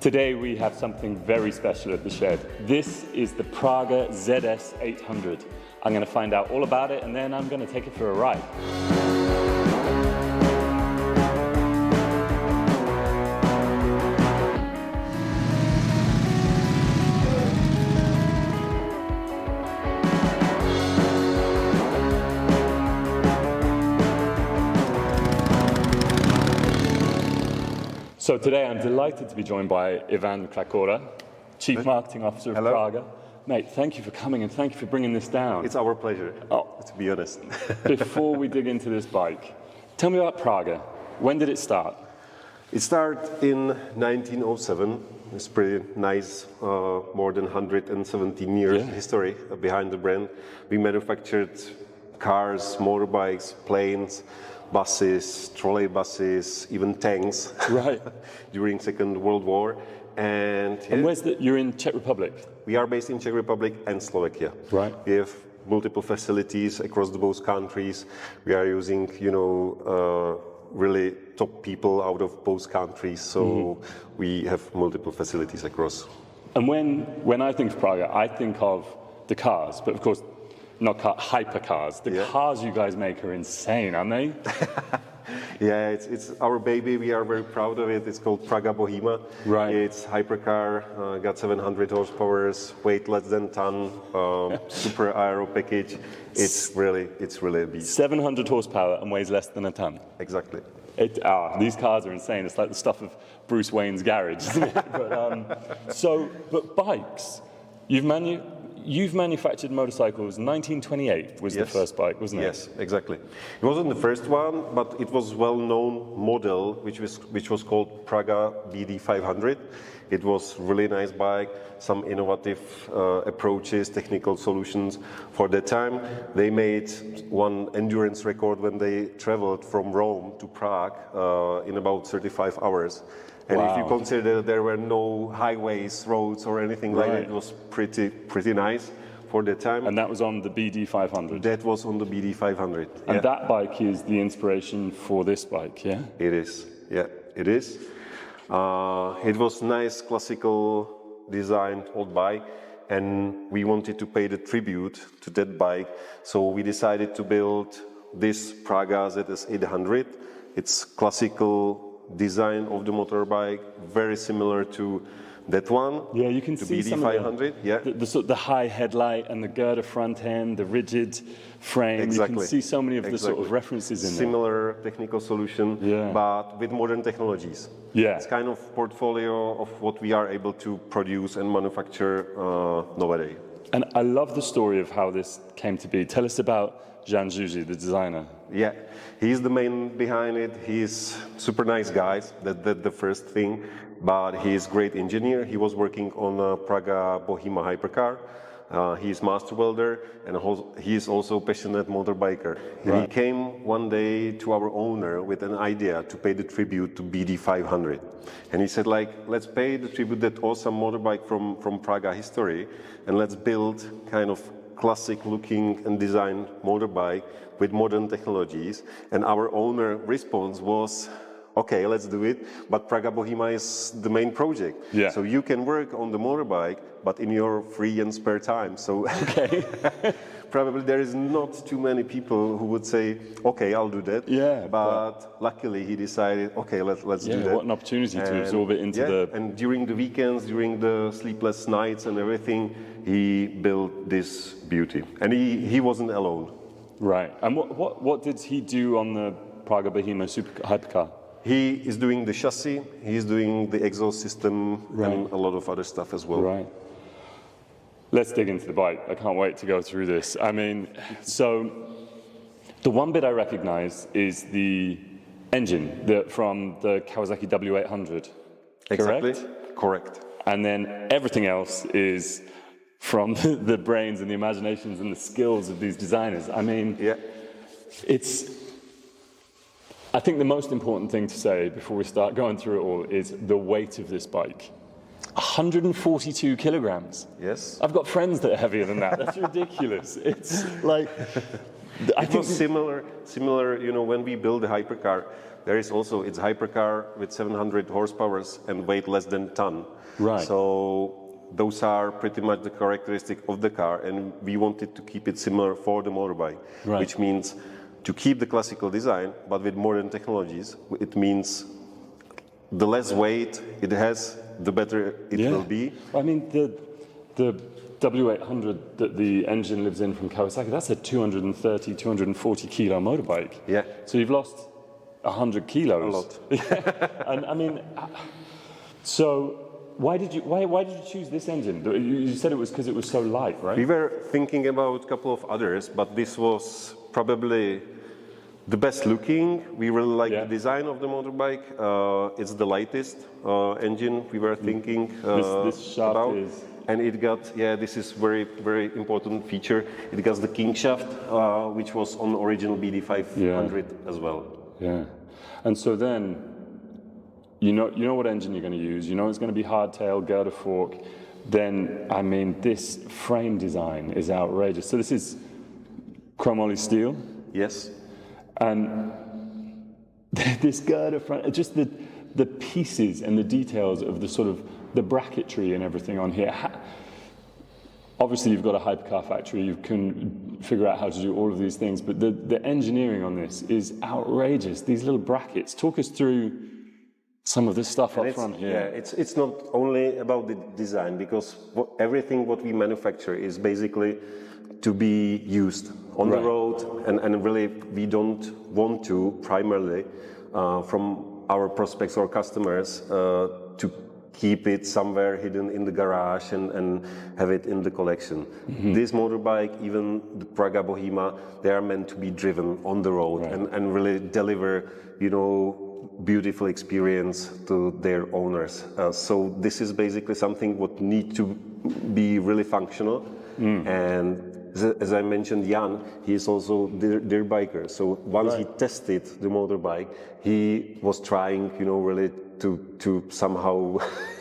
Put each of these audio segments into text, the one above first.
Today we have something very special at the shed. This is the Praga ZS 800. I'm going to find out all about it and then I'm going to take it for a ride. So today I'm delighted to be joined by Ivan Krakora, Chief Marketing Officer of Praga. Mate, thank you for coming and thank you for bringing this down. It's our pleasure, to be honest. Before we dig into this bike, tell me about Praga. When did it start? It started in 1907. It's pretty nice, more than 117 years history behind the brand. We manufactured cars, motorbikes, planes, buses, trolleybuses, even tanks. Right. During Second World War. And where's the, you're in Czech Republic? We are based in Czech Republic and Slovakia. Right. We have multiple facilities across both countries. We are using, really top people out of both countries. So we have multiple facilities across. And when I think of Praga, I think of the cars, but of course, not hypercars. The cars you guys make are insane, aren't they? Yeah, it's our baby. We are very proud of it. It's called Praga Bohema. Right. It's hypercar, got 700 horsepower, weight less than ton, super aero package. It's really a beast. 700 horsepower and weighs less than a ton. Exactly. These cars are insane. It's like the stuff of Bruce Wayne's garage, isn't it? But bikes, You've manufactured motorcycles. 1928 was the first bike, wasn't it? Yes, exactly. It wasn't the first one, but it was a well-known model, which was called Praga BD 500. It was really nice bike, some innovative approaches, technical solutions. For that time, they made one endurance record when they traveled from Rome to Prague in about 35 hours. And if you consider there were no highways, roads, or anything like that, it was pretty nice for the time. And that was on the BD 500? That was on the BD 500. And that bike is the inspiration for this bike, yeah? It is, yeah, it is. It was nice, classical design, old bike, and we wanted to pay the tribute to that bike. So we decided to build this Praga ZS 800. It's classical design of the motorbike, very similar to that one. Yeah, you can see BD some 500. The high headlight and the girder front end, the rigid frame. Exactly. You can see so many of the sort of references in there. Similar technical solution, but with modern technologies. Yeah. It's kind of portfolio of what we are able to produce and manufacture nowadays. And I love the story of how this came to be. Tell us about Jan Zhuzi, the designer. Yeah, he's the man behind it. He's super nice guy. That's the first thing. But he's a great engineer. He was working on a Praga Bohema hypercar. He's master welder, and he is also a passionate motorbiker. And he came one day to our owner with an idea to pay the tribute to BD 500. And he said, let's pay the tribute that awesome motorbike from Praga history, and let's build kind of classic looking and designed motorbike with modern technologies. And our owner response was, okay, let's do it, but Praga Bohema is the main project. Yeah. So you can work on the motorbike, but in your free and spare time. So probably there is not too many people who would say, okay, I'll do that. Yeah. But luckily he decided, okay, let's do that. What an opportunity to absorb it into the... And during the weekends, during the sleepless nights and everything, he built this beauty. And he wasn't alone. Right. And what did he do on the Praga Bohema hypercar? He is doing the chassis, he's doing the exhaust system, and a lot of other stuff as well. Right. Let's dig into the bike. I can't wait to go through this. I mean, so the one bit I recognize is the engine from the Kawasaki W800. Exactly. Correct. And then everything else is from the brains and the imaginations and the skills of these designers. I mean, I think the most important thing to say before we start going through it all is the weight of this bike. 142 kilograms. Yes. I've got friends that are heavier than that. That's ridiculous. It's like... It was similar, when we built the hypercar, there is also, it's hypercar with 700 horsepower and weight less than ton. Right. So those are pretty much the characteristic of the car, and we wanted to keep it similar for the motorbike, Right. which means to keep the classical design, but with modern technologies. It means the less weight it has, the better it will be. I mean, the W800 that the engine lives in from Kawasaki, that's a 230, 240 kilo motorbike. Yeah. So you've lost 100 kilos. A lot. And I mean, so why did you choose this engine? You said it was because it was so light, right? We were thinking about a couple of others, but this was probably the best looking. We really like the design of the motorbike. It's the lightest engine we were thinking this shaft about. is... And it got, this is very, very important feature. It got the king shaft, which was on original BD500 as well. Yeah. And so then, you know what engine you're going to use. You know it's going to be hardtail, girder fork. Then, I mean, this frame design is outrageous. So this is chromoly steel. Yes. And this girder front, just the pieces and the details of the sort of the bracketry and everything on here. Obviously, you've got a hypercar factory. You can figure out how to do all of these things, but the engineering on this is outrageous. These little brackets. Talk us through some of this stuff up front here. Yeah, it's not only about the design, because everything what we manufacture is basically to be used on the road, and really we don't want to primarily from our prospects or customers to keep it somewhere hidden in the garage and have it in the collection. This motorbike, even the Praga Bohema, they are meant to be driven on the road and really deliver, beautiful experience to their owners. So this is basically something what need to be really functional. And as I mentioned, Jan, he is also their biker. So once he tested the motorbike, he was trying, really to somehow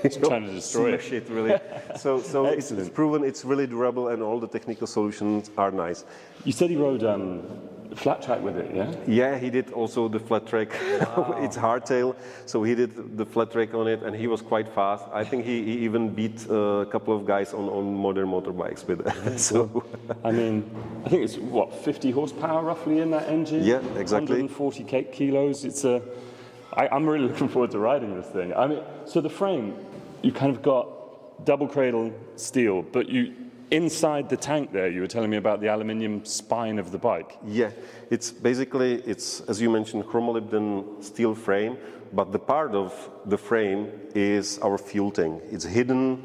trying to destroy it really. So it's proven it's really durable, and all the technical solutions are nice. You said he rode flat track with it, yeah? Yeah, he did also the flat track. Wow. It's hardtail, so he did the flat track on it, and he was quite fast. I think he even beat a couple of guys on modern motorbikes with it. So, I mean, I think it's 50 horsepower roughly in that engine? Yeah, exactly. 140 kilos. I'm really looking forward to riding this thing. I mean, so the frame, you kind of got double cradle steel, but inside the tank there, you were telling me about the aluminium spine of the bike. Yeah, it's basically, as you mentioned, chromolybden steel frame, but the part of the frame is our fuel tank. It's hidden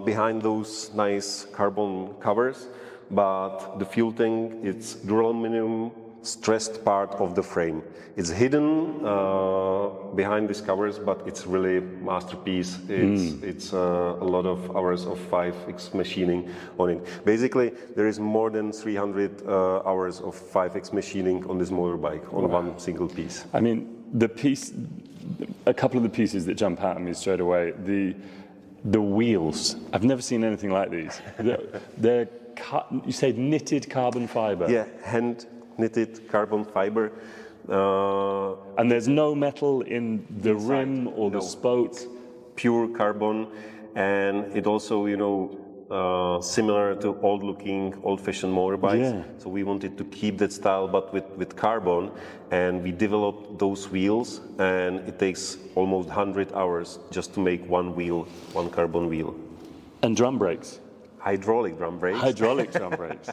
behind those nice carbon covers, but the fuel tank, it's duraluminum stressed part of the frame. It's hidden behind these covers, but it's really masterpiece. It's a lot of hours of 5X machining on it. Basically, there is more than 300 hours of 5X machining on this motorbike, on one single piece. I mean, a couple of the pieces that jump out at me straight away, the wheels. I've never seen anything like these. They're cut, you say knitted carbon fiber? Yeah, hand knitted carbon fiber. And there's no metal in the rim or the spoke? It's pure carbon, and it also, similar to old-fashioned motorbikes. Yeah. So we wanted to keep that style, but with carbon, and we developed those wheels, and it takes almost 100 hours just to make one carbon wheel. And drum brakes? Hydraulic drum brakes. Hydraulic drum brakes.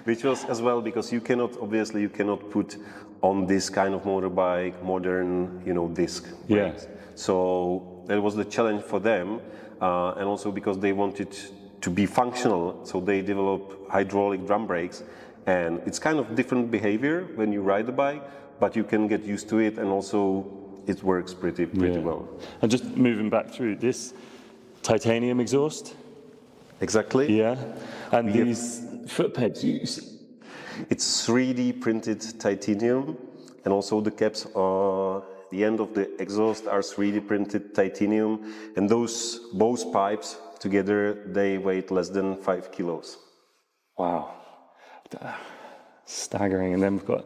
Which was as well, because you cannot put on this kind of motorbike modern, disc brakes. So that was the challenge for them, and also because they wanted to be functional, so they developed hydraulic drum brakes, and it's kind of different behavior when you ride the bike, but you can get used to it, and also it works pretty well. And just moving back through this titanium exhaust. Exactly. Yeah, and these foot pegs. It's 3D printed titanium, and also the caps are the end of the exhaust are 3D printed titanium, and those both pipes together they weigh less than 5 kilos. Wow, staggering. And then we've got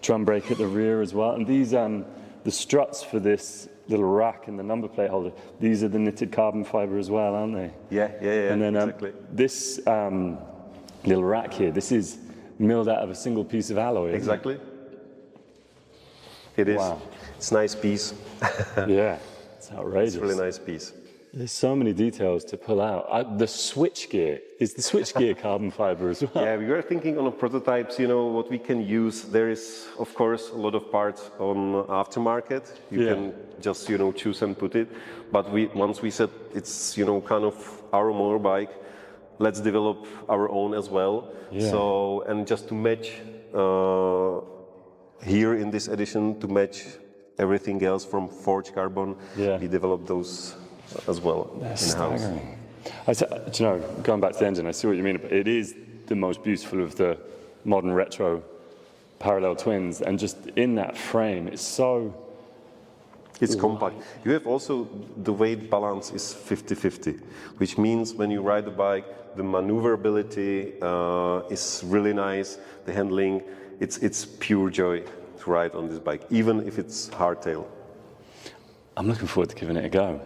drum brake at the rear as well. And these, the struts for this little rack and the number plate holder, these are the knitted carbon fibre as well, aren't they? Yeah, And then exactly. this little rack here, this is milled out of a single piece of alloy. Isn't Exactly. It is. Wow. It's a nice piece. it? Yeah, it's outrageous. It's a really nice piece. There's so many details to pull out. The switch gear, is the switch gear carbon fibre as well? Yeah, we were thinking on the prototypes, you know, what we can use. There is, of course, a lot of parts on aftermarket. You can just, you know, choose and put it. But once we said it's, you know, kind of our motorbike, let's develop our own as well. Yeah. So, and just to match here in this edition, to match everything else from forged carbon, we developed those as well in-house. Staggering. Do you know, going back to the engine, I see what you mean. It is the most beautiful of the modern retro parallel twins, and just in that frame, it's so... It's compact. You have also, the weight balance is 50-50, which means when you ride the bike, the maneuverability is really nice, the handling, it's pure joy to ride on this bike, even if it's hardtail. I'm looking forward to giving it a go.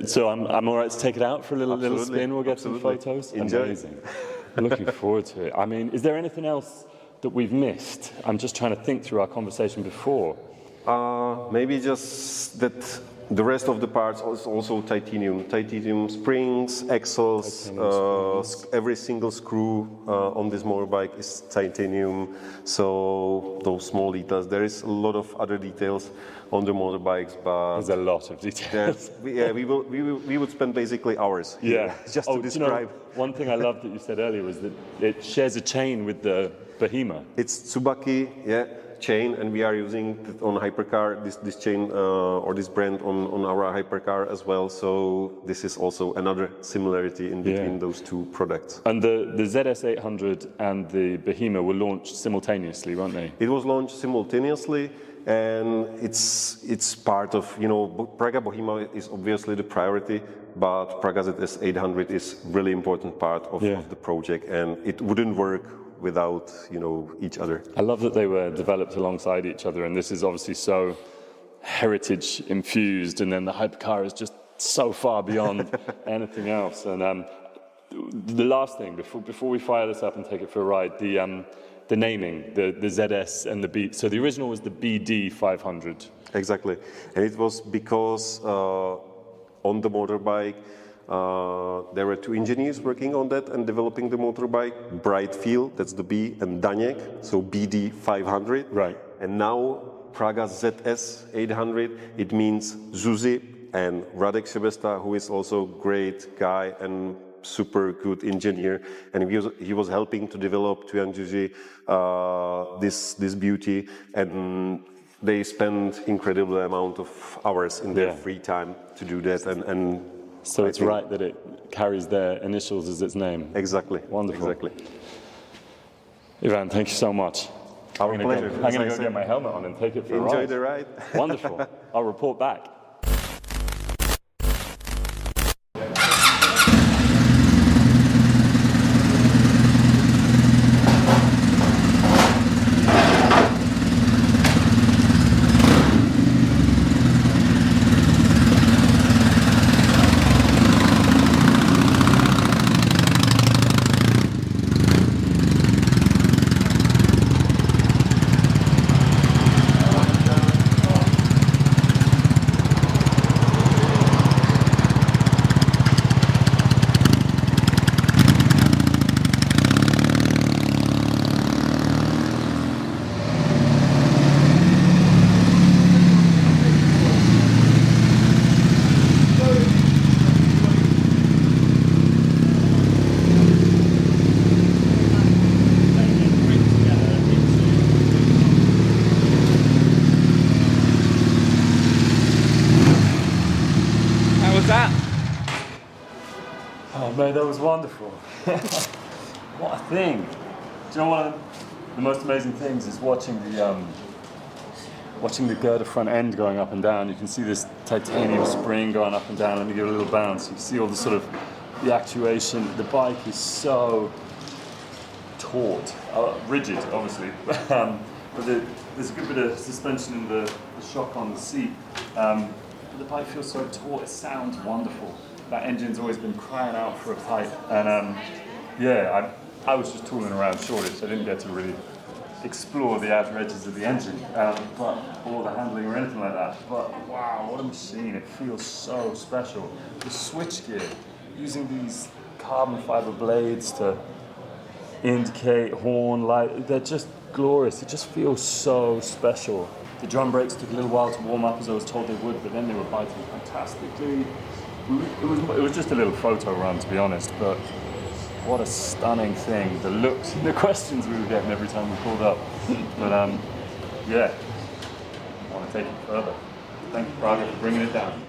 So I'm all right to take it out for a little spin. We'll get some photos. Enjoy. Amazing. Looking forward to it. I mean, is there anything else that we've missed? I'm just trying to think through our conversation before. Maybe just that the rest of the parts is also titanium. Titanium springs, axles, every single screw on this motorbike is titanium. So those small details. There is a lot of other details on the motorbikes, but there's a lot of details. we would spend basically hours here just to describe. You know, one thing I loved that you said earlier was that it shares a chain with the Bohema. It's Tsubaki, chain, and we are using it on hypercar, this chain or this brand on our hypercar as well. So this is also another similarity in between those two products. And the ZS800 and the Bohema were launched simultaneously, weren't they? It was launched simultaneously, and it's part of, you know, Praga Bohema is obviously the priority, but Praga ZS800 is really important part of the project, and it wouldn't work without, you know, each other. I love that they were developed alongside each other, and this is obviously so heritage infused, and then the hypercar is just so far beyond anything else. And the last thing before we fire this up and take it for a ride, the naming, the ZS and the B. So the original was the BD 500. Exactly, and it was because on the motorbike there were two engineers working on that and developing the motorbike. Brightfield, that's the B, and Daněk, so BD 500. Right. And now Praga ZS 800. It means Zuzi and Radek Sebesta, who is also great guy and super good engineer, and he was helping to develop to Zuzi this beauty, and they spend incredible amount of hours in their free time to do that, and so it's right that it carries their initials as its name. Exactly. Wonderful. Exactly. Ivan, thank you so much. Our pleasure. I'm going to go get my helmet on and take it for a ride. Enjoy the ride. Wonderful. I'll report back. Mate, that was wonderful. What a thing. Do you know one of the most amazing things is watching the girder front end going up and down. You can see this titanium spring going up and down, and you give it a little bounce. You can see all the sort of the actuation. The bike is so taut, rigid, obviously, but there's a good bit of suspension in the shock on the seat. But the bike feels so taut, it sounds wonderful. That engine's always been crying out for a pipe, and yeah, I was just tooling around Shoreditch. I didn't get to really explore the outer edges of the engine, or the handling or anything like that. But wow, what a machine! It feels so special. The switchgear, using these carbon fiber blades to indicate horn light, they're just glorious. It just feels so special. The drum brakes took a little while to warm up, as I was told they would, but then they were biting fantastically. It was just a little photo run, to be honest, but what a stunning thing. The looks and the questions we were getting every time we pulled up. But yeah, I want to take it further. Thank you, Praga, for bringing it down.